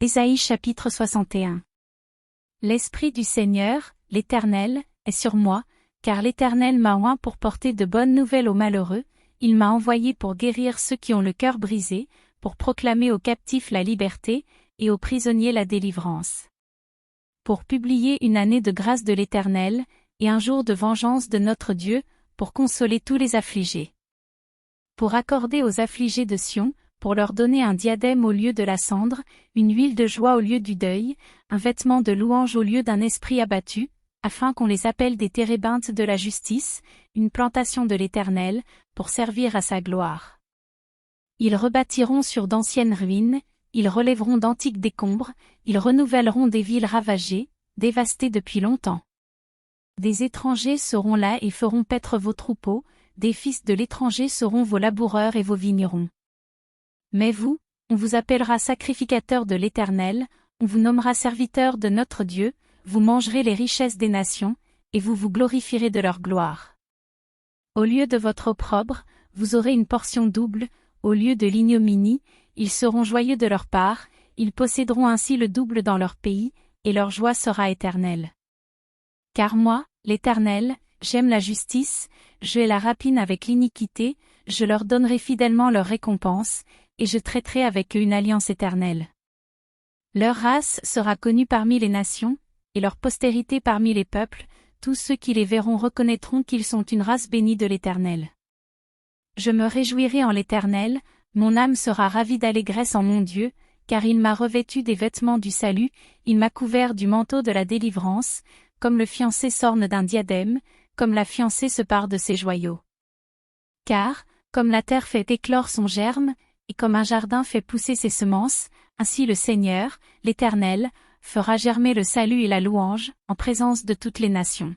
Ésaïe chapitre 61. L'Esprit du Seigneur, l'Éternel, est sur moi, car l'Éternel m'a oint pour porter de bonnes nouvelles aux malheureux, il m'a envoyé pour guérir ceux qui ont le cœur brisé, pour proclamer aux captifs la liberté, et aux prisonniers la délivrance. Pour publier une année de grâce de l'Éternel, et un jour de vengeance de notre Dieu, pour consoler tous les affligés. Pour accorder aux affligés de Sion, pour leur donner un diadème au lieu de la cendre, une huile de joie au lieu du deuil, un vêtement de louange au lieu d'un esprit abattu, afin qu'on les appelle des térébintes de la justice, une plantation de l'Éternel, pour servir à sa gloire. Ils rebâtiront sur d'anciennes ruines, ils relèveront d'antiques décombres, ils renouvelleront des villes ravagées, dévastées depuis longtemps. Des étrangers seront là et feront paître vos troupeaux, des fils de l'étranger seront vos laboureurs et vos vignerons. Mais vous, on vous appellera sacrificateurs de l'Éternel, on vous nommera serviteurs de notre Dieu, vous mangerez les richesses des nations, et vous vous glorifierez de leur gloire. Au lieu de votre opprobre, vous aurez une portion double, au lieu de l'ignominie, ils seront joyeux de leur part, ils posséderont ainsi le double dans leur pays, et leur joie sera éternelle. Car moi, l'Éternel, j'aime la justice, je la rapine avec l'iniquité, je leur donnerai fidèlement leur récompense, et je traiterai avec eux une alliance éternelle. Leur race sera connue parmi les nations, et leur postérité parmi les peuples, tous ceux qui les verront reconnaîtront qu'ils sont une race bénie de l'Éternel. Je me réjouirai en l'Éternel, mon âme sera ravie d'allégresse en mon Dieu, car il m'a revêtu des vêtements du salut, il m'a couvert du manteau de la délivrance, comme le fiancé s'orne d'un diadème, comme la fiancée se pare de ses joyaux. Car, comme la terre fait éclore son germe, et comme un jardin fait pousser ses semences, ainsi le Seigneur, l'Éternel, fera germer le salut et la louange, en présence de toutes les nations.